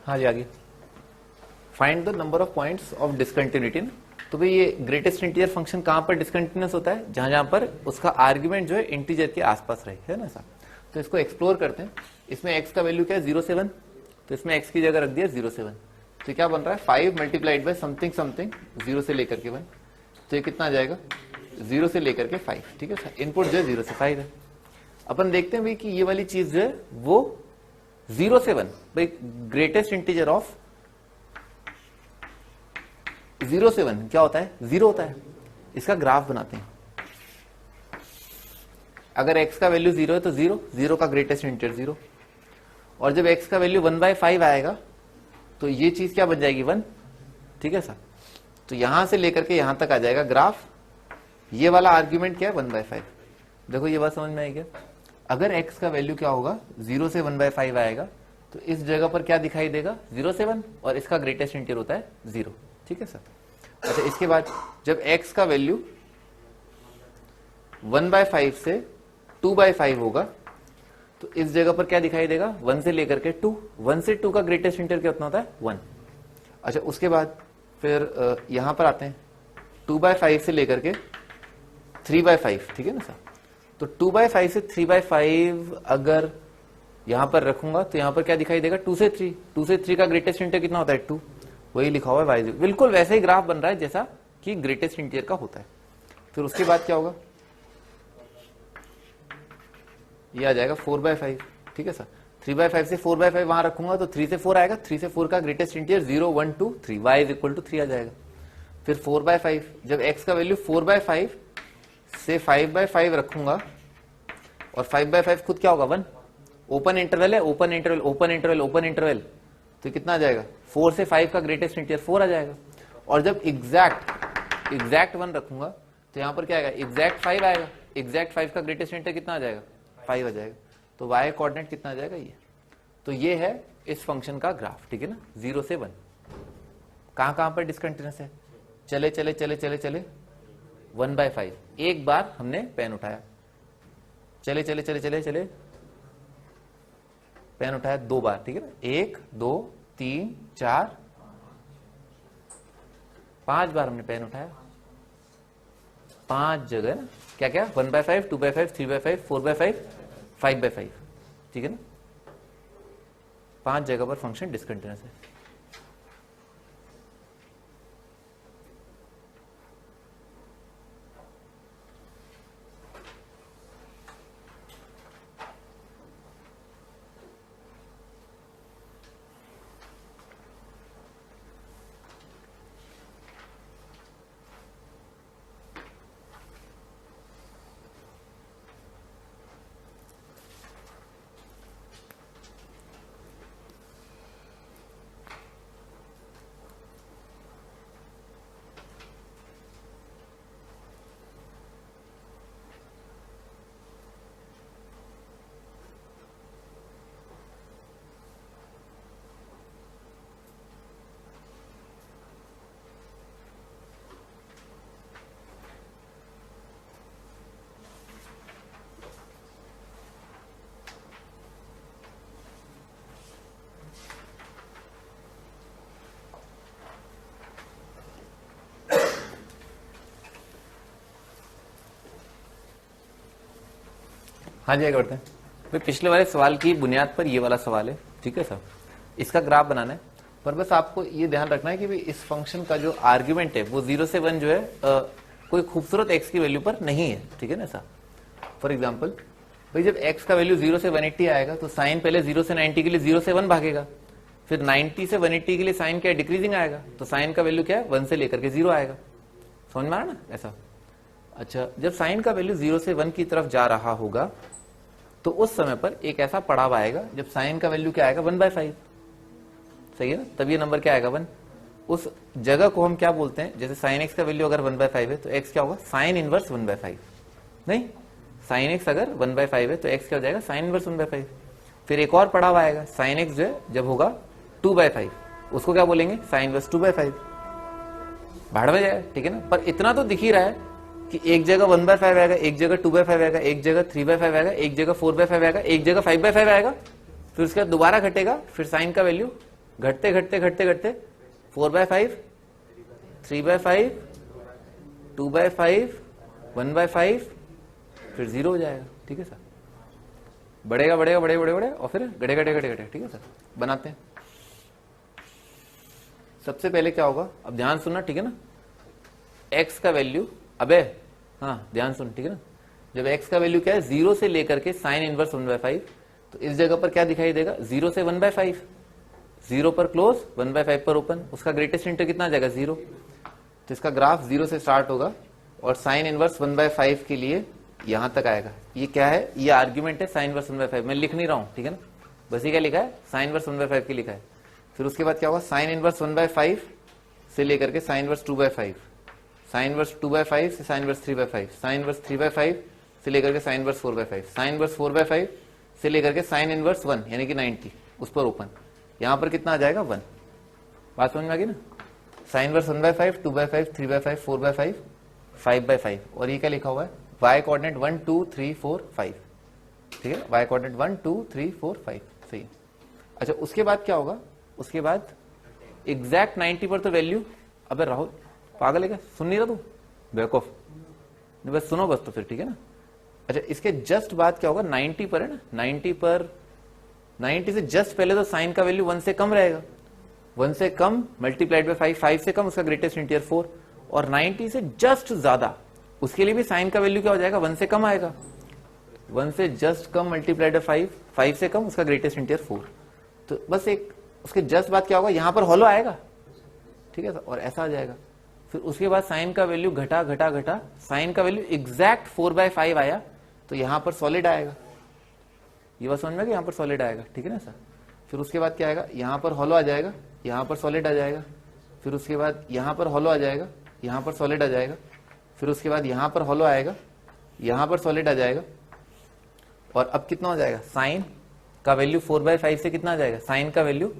हाँ जी आगे, find the number of points of discontinuity. तो भाई ये ग्रेटेस्ट इंटीजर फंक्शन कहां पर डिसकंटिन्यूअस होता है, जहां जहां पर उसका आर्ग्यूमेंट जो है इंटीजर के आसपास रहे, है ना ऐसा। तो इसको एक्सप्लोर करते हैं। इसमें एक्स का वैल्यू क्या है 0 से 1, तो इसमें एक्स की जगह रख दिया 0 से 1, तो क्या बन रहा है 5 मल्टीप्लाइड बाय समथिंग समथिंग 0 से लेकर के 1, तो ये कितना आ जाएगा 0 से लेकर के 5, ठीक है सर। इनपुट जो है 0 से 5 है। अपन देखते हैं भाई कि ये वाली चीज जो है वो 0 से 1, भाई ग्रेटेस्ट इंटीजर ऑफ 0 से 1 क्या होता है 0 होता है। इसका ग्राफ बनाते हैं। अगर x का वैल्यू 0 है तो 0, 0 का ग्रेटेस्ट इंटीजर 0, और जब x का वैल्यू 1/5 आएगा तो ये चीज क्या बन जाएगी 1, ठीक है सर। तो यहां से लेकर के यहां तक आ जाएगा ग्राफ। ये वाला आर्ग्यूमेंट क्या है 1/5। देखो ये बात समझ में आई क्या। अगर x का वैल्यू क्या होगा 0 से 1/5 आएगा तो इस जगह पर क्या दिखाई देगा 0 से 1, और इसका ग्रेटेस्ट इंटीजर होता है 0, ठीक है सर। अच्छा इसके बाद जब x का वैल्यू 1/5 से 2/5 होगा तो इस जगह पर क्या दिखाई देगा 1 से लेकर के 2, 1 से 2 का ग्रेटेस्ट इंटीजर क्या होता है 1। अच्छा उसके बाद फिर यहां पर आते हैं 2/5 से लेकर के 3/5, ठीक है ना सर। तो 2/5 से 3/5 अगर यहां पर रखूंगा तो यहां पर क्या दिखाई देगा 2 से 3, 2 से 3 का ग्रेटेस्ट इंटीजर कितना होता है 2, वही लिखा हुआ है y, बिल्कुल वैसे ही ग्राफ बन रहा है जैसा कि ग्रेटेस्ट इंटीजर का होता है। फिर उसके बाद क्या होगा, ये आ जाएगा 4/5, ठीक है सर। 3/5 से 4/5 वहां रखूंगा तो 3 से 4 आएगा, 3 से 4 का greatest integer 0 1 2 3, y is equal to 3 आ जाएगा। फिर 4/5 जब x का वैल्यू 4/5 से 5/5 रखूंगा, और 5/5 खुद क्या होगा 1, ओपन इंटरवल है, open interval open interval open interval, तो कितना आ जाएगा 4 से 5 का ग्रेटेस्ट इंटीजर 4 आ जाएगा। और जब एग्जैक्ट 1 रखूंगा तो यहां पर क्या आएगा एग्जैक्ट 5 आएगा, एग्जैक्ट 5 का ग्रेटेस्ट इंटीजर कितना आ जाएगा 5 आ जाएगा। तो y कोऑर्डिनेट कितना आ जाएगा ये। तो ये है इस फंक्शन का ग्राफ, ठीक है ना 0 से 1। कहां पर डिसकंटिन्यूअस है, चले चले चले चले चले 1/5, एक बार हमने पेन उठाया, चले चले चले चले चले पेन उठाया 2 बार, ठीक है ना 1 2 3 4 5 बार हमने पेन उठाया, 5 जगह ना क्या क्या 1/5 2/5 3/5 4/5 5/5, ठीक है ना 5 जगह पर फंक्शन डिसकंटिन्यूअस है। हाँ जी आगे बढ़ते हैं। भाई पिछले वाले सवाल की बुनियाद पर ये वाला सवाल है, ठीक है सर। इसका ग्राफ बनाना है, पर बस आपको ये ध्यान रखना है कि भाई इस फंक्शन का जो आर्ग्यूमेंट है वो 0 से 1 जो है कोई खूबसूरत x की वैल्यू पर नहीं है, ठीक है ना सर। फॉर एग्जाम्पल भाई जब x का वैल्यू 0 से 180 आएगा तो साइन पहले 0 से 90 के लिए 0 से 1 भागेगा, फिर 90 से 180 के लिए साइन क्या डिक्रीजिंग आएगा, तो साइन का वैल्यू क्या है 1 से लेकर के 0 आएगा। समझ में आ रहा ना ऐसा। अच्छा जब साइन का वैल्यू 0 से 1 की तरफ जा रहा होगा तो उस समय पर एक ऐसा पड़ाव आएगा जब साइन का वैल्यू क्या आएगा 1/5, सही है ना, तब ये नंबर क्या आएगा 1। उस जगह को हम क्या बोलते हैं, जैसे साइन एक्स का वैल्यू अगर 1/5 है तो एक्स क्या होगा साइन इनवर्स 1/5, नहीं साइन एक्स अगर 1/5 है तो एक्स क्या हो जाएगा साइन इनवर्स 1/5। फिर एक और पड़ाव आएगा साइन एक्स जो है जब होगा 2/5, उसको क्या बोलेंगे साइन इनवर्स 2/5, भाड़ में जाएगा, ठीक है ना। पर इतना तो दिख ही रहा है कि एक जगह 1/5 आएगा, एक जगह 2/5 आएगा, एक जगह 3/5 आएगा, एक जगह 4/5 आएगा, एक जगह 5/5 आएगा, फिर उसके बाद दोबारा घटेगा, फिर साइन का वैल्यू घटते घटते घटते घटते 4/5, 3/5, 2/5, 1/5, फिर 0 हो जाएगा। ठीक है सर, बढ़ेगा बढ़ेगा बढ़ेगा बढ़ेगा और फिर घटेगा घटेगा घटेगा। ठीक है सर, बनाते हैं। सबसे पहले क्या होगा, अब ध्यान सुनना, ठीक है ना। x का वैल्यू, अबे हाँ ध्यान सुन, ठीक है ना। जब x का वैल्यू क्या है 0 से लेकर के साइन इनवर्स 1/5, तो इस जगह पर क्या दिखाई देगा 0 से 1/5, 0 पर क्लोज 1/5 पर ओपन, उसका ग्रेटेस्ट इंटर कितना आ जाएगा 0। तो इसका ग्राफ 0 से स्टार्ट होगा और साइन इनवर्स 1/5 के लिए यहां तक आएगा। ये क्या है, ये आर्ग्यूमेंट है साइन इनवर्स 1/5, मैं लिख नहीं रहा हूं, ठीक है ना। बस ये क्या लिखा है, साइन इनवर्स 1/5 की लिखा है। फिर उसके बाद क्या होगा, साइन इनवर्स 1/5 से लेकर के साइन इनवर्स 2/5, साइन इनवर्स 2/5 से साइन इनवर्स 3/5, साइन इनवर्स 3/5 से लेकर के साइन इनवर्स 4/5, साइन इनवर्स 4/5 से लेकर के साइन इनवर्स 1 यानी कि 90 उस पर ओपन। यहां पर कितना आ जाएगा 1। बात समझ में आ गई ना। साइन इनवर्स 1/5, 2/5, 3/5, 4/5, 5/5 और ये क्या लिखा हुआ है, y कोऑर्डिनेट 1 2 3 4 5। ठीक है, y कोऑर्डिनेट 1 2 3 4 5 सही। अच्छा उसके बाद क्या होगा, उसके बाद एग्जैक्ट 90 पर तो वैल्यू, अबे राहुल पागल है क्या, सुन नहीं रहा तू बेवकूफ, बस सुनो बस तो फिर, ठीक है ना। अच्छा इसके जस्ट बाद क्या होगा, 90 पर है ना, 90 पर 90 से जस्ट पहले तो साइन का वैल्यू 1 से कम रहेगा, 1 से कम मल्टीप्लाइड बाय 5, 5 से कम उसका ग्रेटेस्ट इंटीरियर 4, और 90 से जस्ट ज्यादा उसके लिए भी साइन का वैल्यू क्या हो जाएगा 1 से कम आएगा, 1 से जस्ट कम मल्टीप्लाइड बाय 5, 5 से कम उसका ग्रेटेस्ट इंटीरियर 4। तो बस एक उसके जस्ट बाद क्या होगा, यहां पर हॉलो आएगा, ठीक है, और ऐसा आ जाएगा। फिर उसके बाद साइन का वैल्यू घटा घटा घटा, साइन का वैल्यू एग्जैक्ट 4/5 आया तो यहां पर सॉलिड आएगा। ये बात समझ में आ गई, यहां पर सॉलिड आएगा, ठीक है ना सर। फिर उसके बाद क्या आएगा, यहां पर हॉलो आ जाएगा, यहां पर सॉलिड आ जाएगा। फिर उसके बाद यहां पर हॉलो आ जाएगा, यहां पर सॉलिड आ जाएगा। फिर उसके बाद यहां पर हॉलो आएगा, यहां पर सॉलिड आ जाएगा। और अब कितना हो जाएगा, साइन का वैल्यू 4/5 से कितना आ जाएगा, साइन का वैल्यू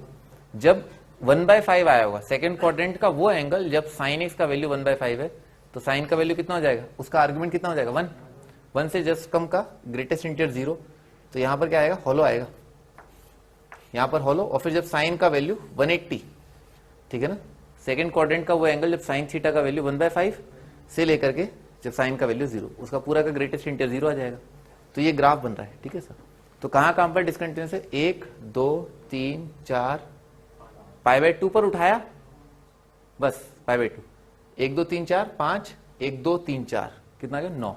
जब 1/5 आया होगा, सेकंड क्वाड्रेंट का वो एंगल जब साइन एक्स का वैल्यू 1/5 है, तो साइन का वैल्यू कितना हो जाएगा, उसका आर्गुमेंट कितना हो जाएगा 1, 1 से जस्ट कम का ग्रेटेस्ट इंटीरियर 0। तो यहां पर क्या आएगा, हॉलो आएगा, यहां पर हॉलो। और फिर जब साइन का वैल्यू 180, ठीक है ना, सेकंड क्वाड्रेंट का वो एंगल जब साइन थीटा का वैल्यू 1/5 से लेकर के जब साइन का वैल्यू 0, उसका पूरा का ग्रेटेस्ट इंटीरियर 0 आ जाएगा। तो ये ग्राफ बन रहा है, ठीक है सर। तो कहां पर डिस्कंटिन्यूअस है, 1 2 3 4, π/2 पर उठाया, बस π/2, 1 2 3 4 5, 1 2 3 4 कितना आ गया 9,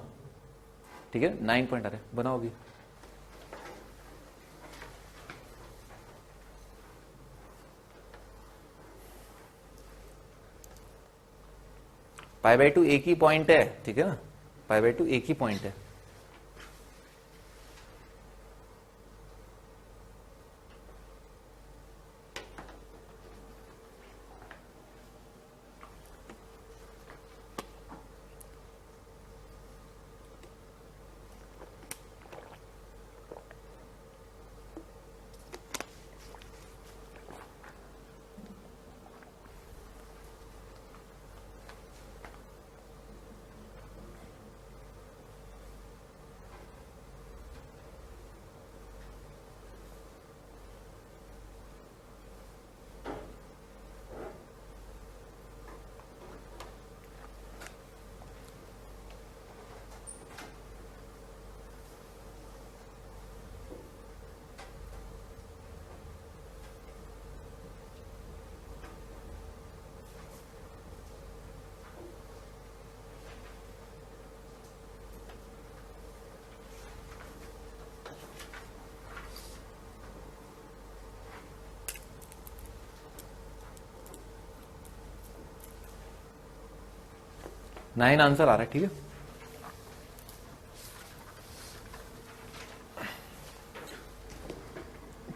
ठीक है 9 पॉइंट आ रहा है, बनाओ अभी। π/2 एक ही पॉइंट है, ठीक है ना, π/2 एक ही पॉइंट है। नाइन आंसर आ रहा है, ठीक है।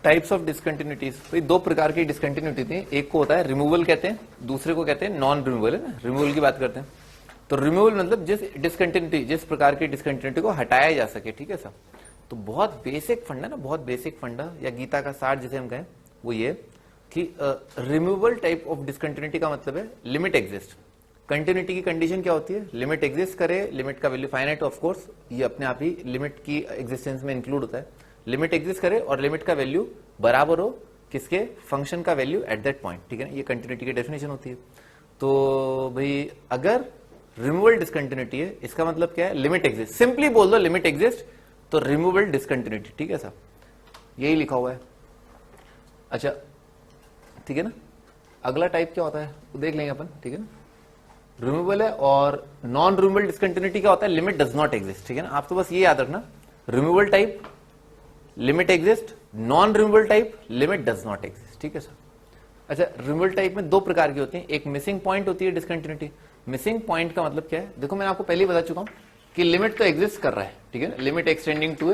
टाइप्स ऑफ डिसकंटिन्यूटीज, भाई दो प्रकार की डिसकंटिन्यूटी थी, एक को होता है रिमूवल कहते हैं, दूसरे को कहते हैं नॉन रिमूवल, है ना। रिमूवल की बात करते हैं, तो रिमूवल मतलब जिस डिसकंटिन्यूटी, जिस प्रकार की डिसकंटिन्यूटी को हटाया जा सके, ठीक है सर। तो बहुत बेसिक फंडा ना, बहुत बेसिक फंडा या गीता का सार जिसे हम कहें वो ये कि रिमूवल टाइप ऑफ डिसकंटिन्यूटी का मतलब है लिमिट एग्जिस्ट। कंटिन्यूटी की कंडीशन क्या होती है, लिमिट एग्जिस्ट करे, लिमिट का वैल्यू फाइनाइट, ऑफ कोर्स ये अपने आप ही लिमिट की एग्जिस्टेंस में इंक्लूड होता है। लिमिट एग्जिस्ट करे और लिमिट का वैल्यू बराबर हो किसके, फंक्शन का वैल्यू एट दैट पॉइंट, ठीक है ना, ये कंटिन्यूटी की डेफिनेशन होती है। तो भाई अगर रिमूवल डिसकंटिन्यूटी है, इसका मतलब क्या है, लिमिट एग्जिस्ट, सिंपली बोल दो लिमिट एग्जिस्ट, तो रिमूवल डिसकंटिन्यूटी, ठीक है साहब, यही लिखा हुआ है। अच्छा ठीक है ना, अगला टाइप क्या होता है वो देख लेंगे अपन, ठीक है ना, रिमूवल है, और नॉन रिमूवल डिसकंटिन्यूटी क्या होता है, लिमिट डज नॉट एग्जिस्ट, ठीक है ना। आप तो बस ये याद रखना, removal type limit exist, non removal type limit does not exist, ठीक है सर। अच्छा, रिमूवल टाइप में दो प्रकार की होती है, एक मिसिंग पॉइंट होती है डिसकंटिन्यूटी। मिसिंग पॉइंट का मतलब क्या है, देखो मैंने आपको पहले ही बता चुका हूं कि लिमिट तो एग्जिस्ट कर रहा है, ठीक है ना, limit x tending to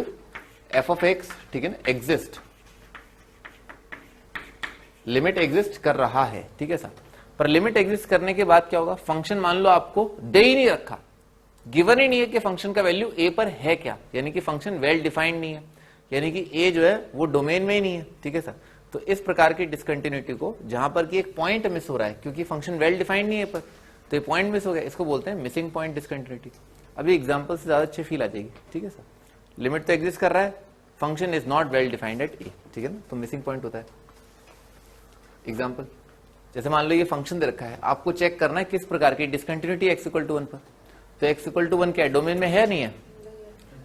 F of X, ठीक है ना, एग्जिस्ट, लिमिट एग्जिस्ट कर रहा है, ठीक है सर। पर लिमिट एग्जिस्ट करने के बाद क्या होगा, फंक्शन मान लो आपको दे ही नहीं रखा, गिवन ही नहीं है कि फंक्शन का वैल्यू ए पर है क्या, यानी कि फंक्शन वेल डिफाइंड नहीं है, यानी कि ए जो है वो डोमेन में ही नहीं है, ठीक है सर। तो इस प्रकार की डिसकंटिन्यूटी को, जहां पर कि एक पॉइंट मिस हो रहा है क्योंकि फंक्शन वेल डिफाइंड नहीं है पर, तो ये पॉइंट मिस हो गया, इसको बोलते हैं मिसिंग पॉइंट डिसकंटिन्यूटी। अभी एग्जांपल से ज्यादा अच्छी फील आ जाएगी, ठीक है सर। लिमिट तो एग्जिस्ट कर रहा है, function is not well defined at a, ठीक है ना, तो मिसिंग पॉइंट होता है। एग्जाम्पल, जैसे मान लो ये फंक्शन दे रखा है, आपको चेक करना है किस प्रकार की डिसकंटिन्यूटी x इक्वल टू 1 पर। तो x इक्वल टू 1 क्या है, डोमेन में है नहीं है,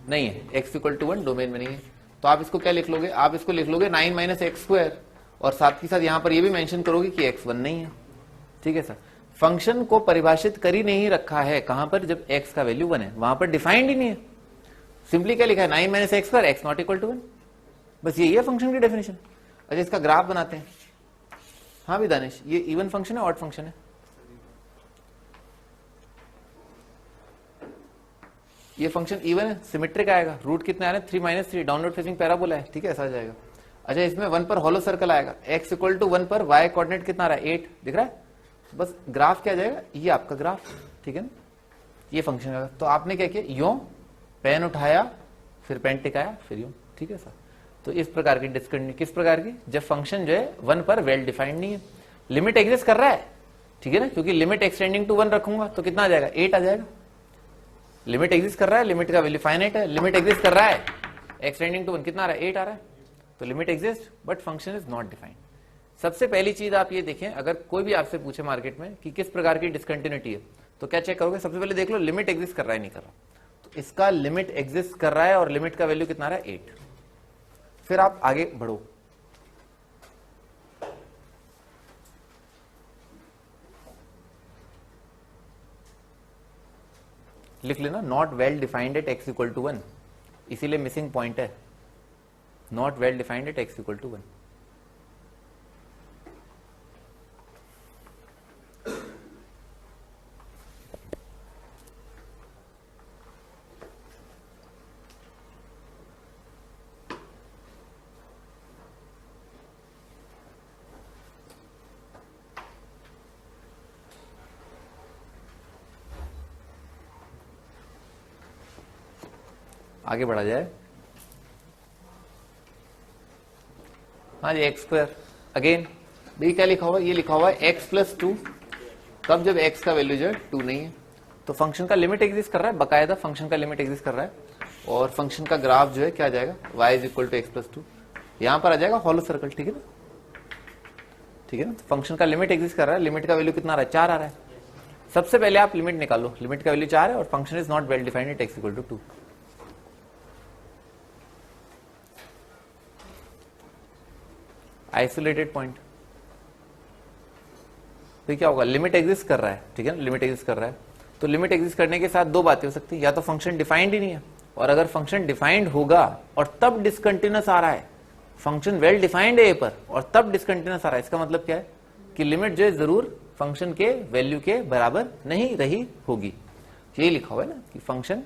नहीं है, x इक्वल टू 1 डोमेन में नहीं है, तो आप इसको क्या लिख लोगे, आप इसको लिख लोगे 9 माइनस एक्स स्क्वायर, और साथ ही साथ यहां पर ये भी मेंशन करोगे कि x 1 नहीं है, ठीक है सर। फंक्शन को परिभाषित कर ही नहीं रखा है, कहां पर, जब x का वैल्यू 1 है, वहां पर डिफाइंड ही नहीं है, सिंपली क्या लिखा है, 9 minus X square, x not equal to 1, बस यही है फंक्शन की डेफिनेशन। अच्छा, इसका ग्राफ बनाते हैं। हाँ भी दानिश, ये इवन फंक्शन है ऑड फंक्शन है, ये फंक्शन इवन है, सिमेट्रिक आएगा, रूट कितने आ रहे हैं, 3 माइनस 3, डाउनवर्ड फेसिंग पैराबोला है, ठीक है, ऐसा आ जाएगा। अच्छा, इसमें 1 पर हॉलो सर्कल आएगा, x इक्वल टू 1 पर y कोऑर्डिनेट कितना आ रहा है, 8 दिख रहा है, बस ग्राफ क्या आ जाएगा, ये आपका ग्राफ, ठीक है ना, ये फंक्शन आएगा। तो आपने क्या किया, यूं पेन उठाया, फिर पेन टिकाया, फिर यूं, ठीक है सर। तो इस प्रकार की डिसकंटिन्यूटी, किस प्रकार की, जब फंक्शन जो है 1 पर वेल डिफाइंड नहीं है, लिमिट एग्जिस्ट कर रहा है, ठीक है ना, क्योंकि लिमिट एक्सटेंडिंग टू 1 रखूंगा तो कितना आ जाएगा, 8 आ जाएगा। लिमिट एग्जिस्ट कर रहा है, लिमिट का वैल्यू फाइनाइट है, लिमिट एग्जिस्ट कर रहा है, एक्सटेंडिंग टू 1 कितना आ रहा है, 8 आ रहा है, तो limit exist but function is not defined. सबसे पहली चीज आप ये देखें, अगर कोई भी आपसे पूछे मार्केट में कि किस प्रकार की डिसकंटिन्यूटी है, तो क्या चेक करोगे, सबसे पहले देख लो लिमिट एग्जिस्ट कर रहा है नहीं कर रहा, तो इसका लिमिट एग्जिस्ट कर रहा है और लिमिट का वैल्यू कितना आ रहा है, 8, फिर आप आगे बढ़ो। लिख लेना, not well defined at x equal to 1, इसीलिए मिसिंग पॉइंट है, not well defined at x equal to 1। आगे बढ़ा जाए। हाँ जी, एक्स स्क्वायर अगेन, देखिए क्या लिखा हुआ है, ये लिखा हुआ है x प्लस 2, तब जब x का वैल्यू जो है 2 नहीं है, तो फंक्शन का लिमिट एग्जिस्ट कर रहा है, बकायदा फंक्शन का लिमिट एग्जिस्ट कर रहा है, और फंक्शन का ग्राफ जो है क्या आ जाएगा, y is equal to X plus 2, यहां पर आ जाएगा हॉलो सर्कल, ठीक है ना, ठीक है ना। तो फंक्शन का लिमिट एग्जिस्ट कर रहा है, लिमिट का वैल्यू कितना आ रहा है, 4 आ रहा है। सबसे पहले आप लिमिट निकालो, लिमिट का वैल्यू 4 है और function is not well defined at x equal to 2। Isolated point, तो क्या होगा, लिमिट एग्जिस्ट कर रहा है, ठीक है ना, लिमिट एग्जिस्ट कर रहा है, तो लिमिट एग्जिस्ट करने के साथ दो बातें हो सकती है, या तो फंक्शन डिफाइंड ही नहीं है, और अगर फंक्शन डिफाइंड होगा और तब डिसकंटिन्यूअस आ रहा है, फंक्शन वेल डिफाइंड है पर और तब डिसकंटिन्यूअस आ रहा है, इसका मतलब क्या है कि लिमिट जो है जरूर फंक्शन के वैल्यू के बराबर नहीं रही होगी। यही लिखा हुआ है ना कि फंक्शन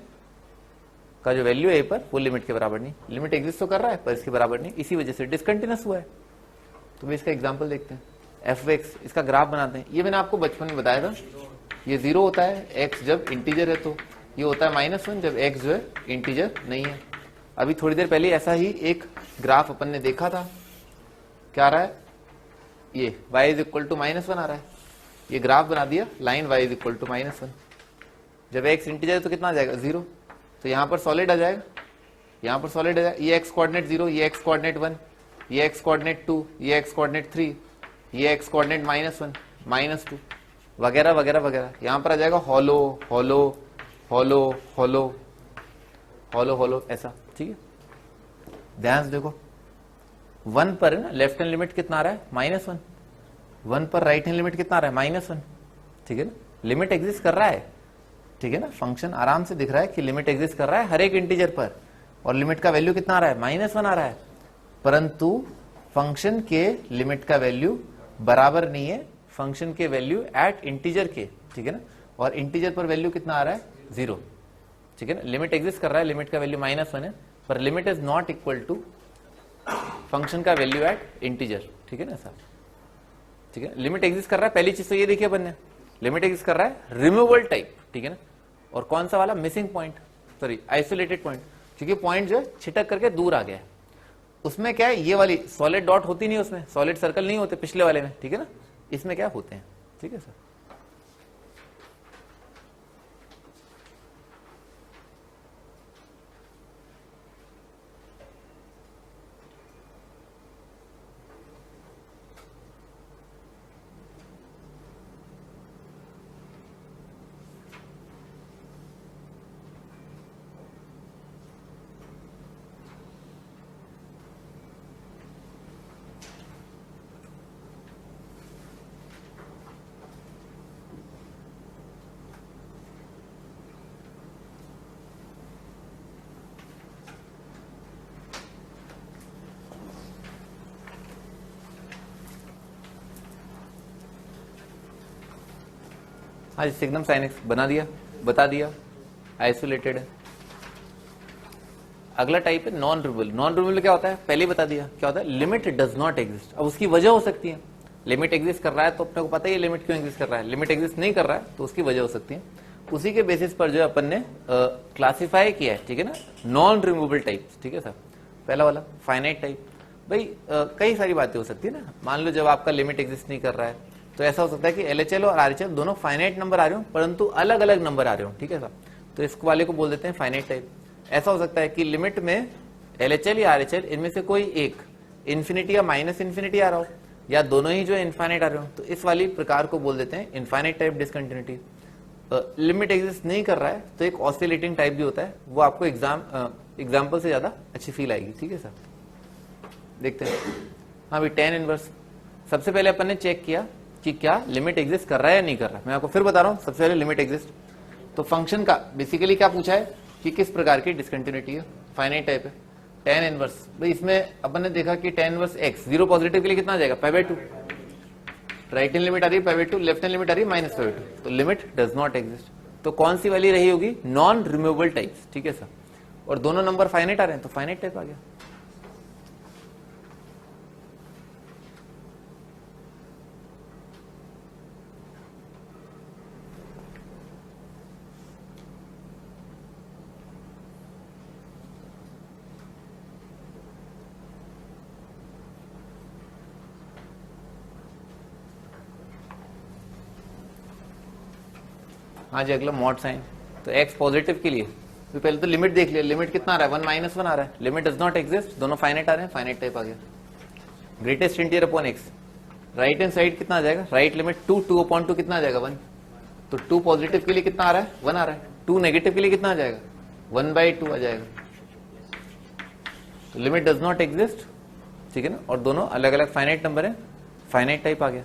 का जो वैल्यू है ए पर वो लिमिट के बराबर नहीं, लिमिट एग्जिस्ट तो कर रहा है पर इसके बराबर नहीं, इसी वजह से डिसकंटिन्यूअस हुआ है। तो मैं इसका एग्जांपल देखते हैं, एफ एक्स, इसका ग्राफ बनाते हैं। ये मैंने आपको बचपन में बताया था, ये 0 होता है एक्स जब इंटीजर है, तो ये होता है -1 जब एक्स जो है इंटीजर नहीं है। अभी थोड़ी देर पहले ऐसा ही एक ग्राफ अपन ने देखा था, क्या आ रहा है, ये y इज इक्वल टू -1 आ रहा है, ये ग्राफ बना दिया, line y is equal to -1, जब x इंटीजर है तो कितना आ जाएगा 0, तो यहां पर सॉलिड आ जाएगा, यहां पर सॉलिड आ जाएगा, ये x कोऑर्डिनेट 0, ये x कोऑर्डिनेट 1, ये x कोऑर्डिनेट 2, ये x कोऑर्डिनेट 3, ये x कोऑर्डिनेट -1 -2 वगैरह वगैरह वगैरह। यहां पर आ जाएगा hollow hollow hollow hollow hollow hollow ऐसा, ठीक है। ध्यान से देखो 1 पर है ना लेफ्ट हैंड लिमिट कितना आ रहा है -1, 1 पर राइट हैंड लिमिट कितना आ रहा है -1, ठीक है ना। लिमिट एग्जिस्ट कर रहा है, ठीक है ना। फंक्शन आराम से दिख रहा है कि लिमिट एग्जिस्ट कर रहा है हर एक इंटीजर पर, और लिमिट का वैल्यू कितना आ रहा है -1 आ रहा है, परंतु फंक्शन के लिमिट का वैल्यू बराबर नहीं है फंक्शन के वैल्यू एट इंटीजर के, ठीक है ना। और इंटीजर पर वैल्यू कितना आ रहा है 0, ठीक है ना। लिमिट एग्जिस्ट कर रहा है, लिमिट का वैल्यू -1 है, पर limit is not equal to function का वैल्यू एट इंटीजर, ठीक है ना सर, ठीक है। लिमिट एग्जिस्ट कर रहा है, पहली चीज तो ये देखिए अपन ने, लिमिट एग्जिस्ट कर रहा है रिमूवल टाइप, ठीक है ना। और कौन सा वाला missing point, sorry isolated point, क्योंकि पॉइंट जो है छिटक करके दूर आ गया है। उसमें क्या है ये वाली सॉलिड डॉट होती नहीं, उसमें सॉलिड सर्कल नहीं होते पिछले वाले में, ठीक है ना। इसमें क्या होते हैं, ठीक है सर। हाँ जी, एकदम साइन एक्स बना दिया, बता दिया, आइसोलेटेड है। अगला टाइप है नॉन रिमूवेबल। नॉन रिमूवेबल क्या होता है, पहले ही बता दिया क्या होता है, लिमिट डज नॉट एग्जिस्ट। अब उसकी वजह हो सकती है, लिमिट एग्जिस्ट कर रहा है तो अपने को पता ही है लिमिट क्यों एग्जिस्ट कर रहा है, लिमिट एग्जिस्ट नहीं कर रहा है तो उसकी वजह हो सकती है। उसी के बेसिस पर जो अपन ने क्लासिफाई किया है, ठीक है ना, नॉन रिमूवेबल टाइप्स, ठीक है सर। पहला वाला फाइनाइट टाइप, भाई कई सारी बातें हो सकती है ना। मान लो जब आपका लिमिट एग्जिस्ट नहीं कर रहा है तो ऐसा हो सकता है कि एलएचएल और आरएचएल दोनों फाइनाइट नंबर आ रहे हो, परंतु अलग अलग नंबर आ रहे हो, ठीक है सर। तो इस वाले को बोल देते हैं फाइनाइट टाइप। ऐसा हो सकता है कि लिमिट में एलएचएल या आरएचएल इनमें से कोई एक इन्फिनिटी या माइनस इन्फिनिटी आ रहा हो, या दोनों ही जो है इनफाइनाइट आ रहे हो, तो इस वाली प्रकार को बोल देते हैं infinite type discontinuity. Limit exist नहीं कर रहा है तो एक ऑसिलेटिंग टाइप भी होता है, वो आपको एग्जाम्पल से ज्यादा अच्छी फील आएगी, ठीक है सर। देखते हैं। हाँ भाई tan इनवर्स, सबसे पहले अपन ने चेक किया कि क्या लिमिट एग्जिस्ट कर रहा है या नहीं कर रहा है। मैं आपको फिर बता रहा हूं, सबसे पहले लिमिट एग्जिस्ट। तो फंक्शन का बेसिकली क्या पूछा है कि किस प्रकार की डिसकंटिन्यूटी है, फाइनाइट टाइप है। tan इनवर्स, भाई इसमें अपन ने देखा कि tan इनवर्स x 0 पॉजिटिव के लिए कितना आ जाएगा, π/2। राइट हैंड लिमिट आ रही है π/2, लेफ्ट हैंड लिमिट आ रही है -π/2, तो लिमिट डज नॉट एग्जिस्ट। तो कौन सी वाली रही होगी, नॉन रिमूवेबल टाइप्स, ठीक है सर। और दोनों नंबर फाइनाइट आ रहे हैं तो फाइनाइट टाइप आ गया। हाँ जी, अगला मॉड साइन। तो x पॉजिटिव के लिए तो पहले तो लिमिट देख लिया, लिमिट कितना आ रहा है 1 -1 आ रहा है, लिमिट डज नॉट एग्जिस्ट, दोनों फाइनाइट आ रहे हैं, फाइनाइट टाइप आ गया। Greatest integer upon x, right hand side कितना आ जाएगा, राइट लिमिट 2/2 कितना आ जाएगा 1, तो 2 पॉजिटिव के लिए कितना आ रहा है 1 आ रहा है, 2 नेगेटिव के लिए कितना आ जाएगा 1/2 आ जाएगा। तो लिमिट डज नॉट एग्जिस्ट, ठीक है ना, और दोनों अलग अलग फाइनाइट नंबर है, फाइनाइट टाइप आ गया।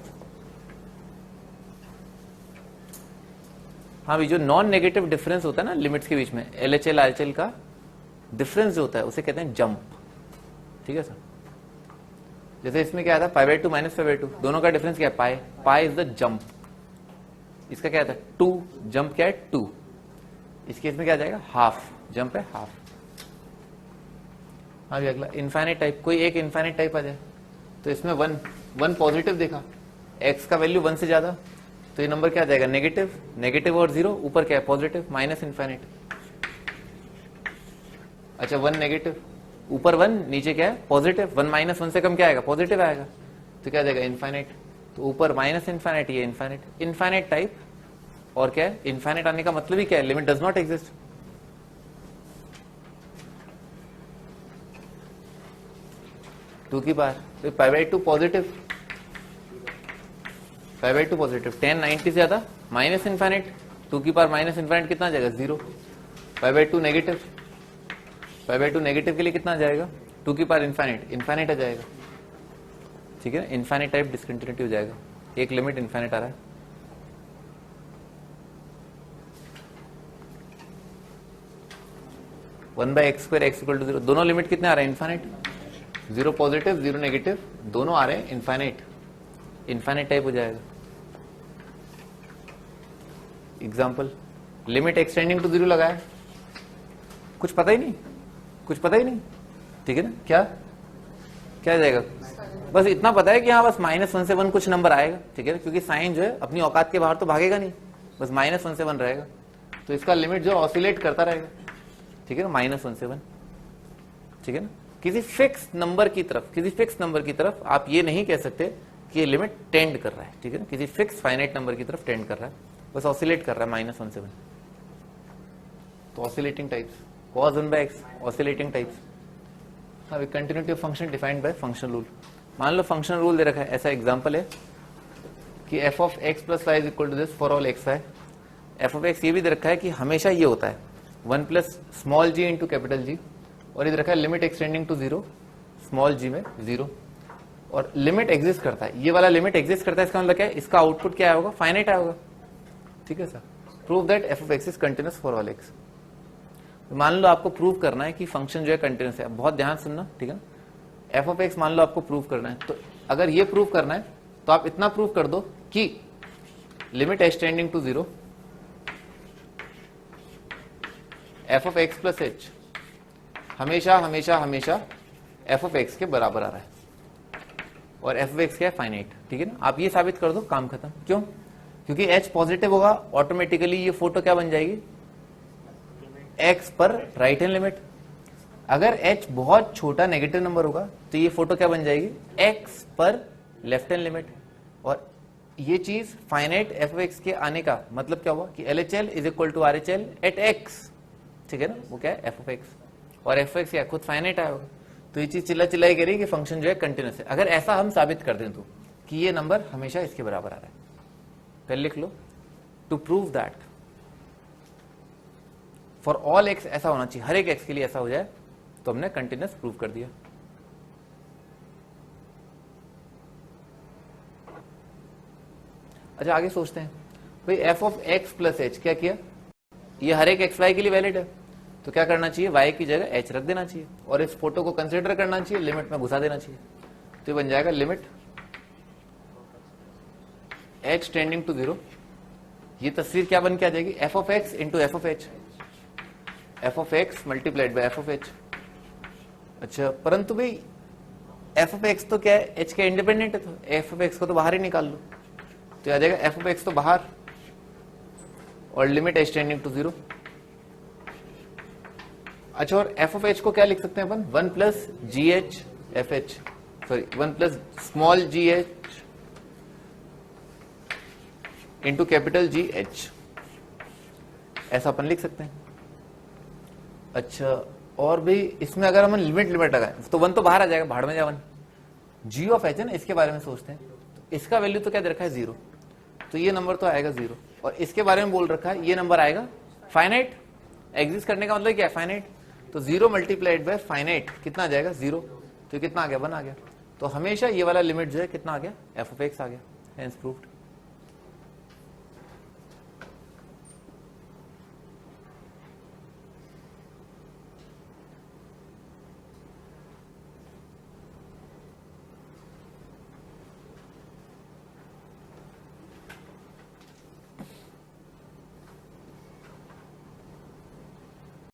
हाँ भी जो नॉन नेगेटिव डिफरेंस होता है ना लिमिट्स के बीच में, एलएचएल आरएचएल का डिफरेंस जो होता है उसे कहते हैं जंप, ठीक है सर। जैसे इसमें क्या आता है π/2 -π/2, दोनों का डिफरेंस क्या है, पाई इज द जंप। इसका क्या आता है 2, जंप क्या है 2। इस केस में क्या आ जाएगा हाफ, जंप है हाफ। हाँ भी अगला इनफाइनाइट टाइप, कोई एक इनफाइनाइट टाइप आ जाए तो इसमें 1 पॉजिटिव देखा, x का वैल्यू 1 से ज्यादा, तो ये नंबर क्या आ जाएगा नेगेटिव, नेगेटिव और 0, ऊपर क्या है पॉजिटिव माइनस इनफाइनाइट। अच्छा 1 नेगेटिव, ऊपर 1 नीचे क्या है पॉजिटिव, 1 - 1 से कम क्या आएगा पॉजिटिव आएगा, तो क्या आ जाएगा इनफाइनाइट। तो ऊपर माइनस इनफाइनाइट, ये इनफाइनाइट, इनफाइनाइट टाइप। और क्या है इनफाइनाइट आने का मतलब ही क्या है, लिमिट डज नॉट एग्जिस्ट। 2 की पावर, फिर pi by 2 positive, pi by 2 positive, 10 90 से ज्यादा माइनस इन्फाइनाइट, 2 की पावर माइनस इन्फाइनाइट कितना आ जाएगा 0, pi by 2 negative, pi by 2 negative के लिए कितना आ जाएगा 2 की पावर इन्फाइनाइट, इन्फाइनाइट आ जाएगा, ठीक है ना, इन्फाइनाइट टाइप डिस्कंटिन्यूटी हो जाएगा, एक लिमिट इन्फाइनाइट आ रहा है। 1/x² x = 0, दोनों लिमिट कितने आ रहे हैं इन्फाइनाइट, 0 पॉजिटिव 0 नेगेटिव, दोनों आ रहे हैं इन्फाइनाइट, इन्फाइनाइट टाइप हो जाएगा। एग्जाम्पल, लिमिट एक्सटेंडिंग टू 0 लगाया, कुछ पता ही नहीं, कुछ पता ही नहीं, ठीक है ना, क्या क्या जाएगा, बस इतना पता है कि हाँ बस -1 से 1 कुछ नंबर आएगा, ठीक है ना, क्योंकि साइन जो है अपनी औकात के बाहर तो भागेगा नहीं, बस -1 से 1 रहेगा, तो इसका लिमिट जो ऑसिलेट करता रहेगा, ठीक है ना, -1 से 1, ठीक है ना। किसी फिक्स नंबर की तरफ, किसी फिक्स नंबर की तरफ आप ये नहीं कह सकते कि ये लिमिट टेंड कर रहा है, ठीक है ना, किसी फिक्स फाइनाइट नंबर की तरफ टेंड कर रहा है, बस ऑसिलेट कर रहा है -1 से 1, तो oscillating types, cos 1/x oscillating types. अब continuity of function defined by function rule, मान लो फंक्शन रूल दे रखा है, ऐसा एग्जांपल है कि f of x + y = this for all x y, f of x ये भी दे रखा है कि हमेशा ये होता है 1 + स्मॉल g × कैपिटल G, और इधर रखा है limit x tending to 0 small g में 0, और लिमिट एग्जिस्ट करता है, ये वाला लिमिट एग्जिस्ट करता है, इसका मतलब क्या है, इसका आउटपुट क्या होगा, फाइनाइट आएगा, ठीक है sir. Prove that f of x is continuous for all x, मान लो आपको प्रूव करना है कि फंक्शन जो है कंटिन्यूस है, बहुत ध्यान सुनना, ठीक है, f of x मान लो आपको प्रूव करना है, तो अगर ये प्रूव करना है तो आप इतना प्रूव कर दो कि limit x tending to 0 f of x + h हमेशा हमेशा हमेशा f of x के बराबर आ रहा है, और f of x क्या है, फाइनाइट, ठीक है ना, आप ये साबित कर दो, काम खत्म। क्यों, क्योंकि h पॉजिटिव होगा, ऑटोमेटिकली ये फोटो क्या बन जाएगी, x पर राइट हैंड लिमिट, अगर h बहुत छोटा नेगेटिव नंबर होगा तो ये फोटो क्या बन जाएगी, x पर लेफ्ट हैंड लिमिट, और ये चीज फाइनाइट f of x के आने का मतलब क्या हुआ कि LHL = RHL at x, ठीक है ना, वो क्या है f of x, और f of x क्या खुद फाइनाइट आया होगा, तो ये चीज चिल्ला चिल्लाई करेगी कि फंक्शन जो है कंटिन्यूस है। अगर ऐसा हम साबित कर दें तो कि ये नंबर हमेशा इसके बराबर आ रहा है, पहले लिख लो, to prove that for all x ऐसा होना चाहिए, हर एक x के लिए ऐसा हो जाए, तो हमने कंटिन्यूस प्रूव कर दिया। अच्छा आगे सोचते हैं, भाई f of x + h क्या किया, ये हर एक x y के लिए वैलिड है, तो क्या करना चाहिए, y की जगह h रख देना चाहिए, और इस फोटो को कंसीडर करना चाहिए, लिमिट में घुसा देना चाहिए, तो ये बन जाएगा लिमिट h टेंडिंग टू 0, ये तस्वीर क्या बन के आ जाएगी, f of x × f of h, f of x × f of h। अच्छा परंतु भाई f of x तो क्या है, h का इंडिपेंडेंट है, तो f of x को तो बाहर ही निकाल लो, तो आ जाएगा f of x तो बाहर, और लिमिट h टेंडिंग टू 0। अच्छा और f of h को क्या लिख सकते हैं अपन, 1 + gh fh, sorry 1 + small gh × capital GH, ऐसा अपन लिख सकते हैं। अच्छा और भी इसमें अगर हम लिमिट लगाएं तो 1 तो बाहर आ जाएगा, भाड़ में जा 1, g of h है ना, इसके बारे में सोचते हैं, तो इसका वैल्यू तो क्या दे रखा है 0, तो ये नंबर तो आएगा 0, और इसके बारे में बोल रखा है ये नंबर आएगा फाइनाइट, एग्जिस्ट करने का मतलब क्या है, फाइनाइट, तो 0 × फाइनाइट कितना आ जाएगा 0, तो कितना आ गया 1 आ गया, तो हमेशा ये वाला लिमिट जो है कितना आ गया, f of x आ गया, हेंस प्रूव्ड।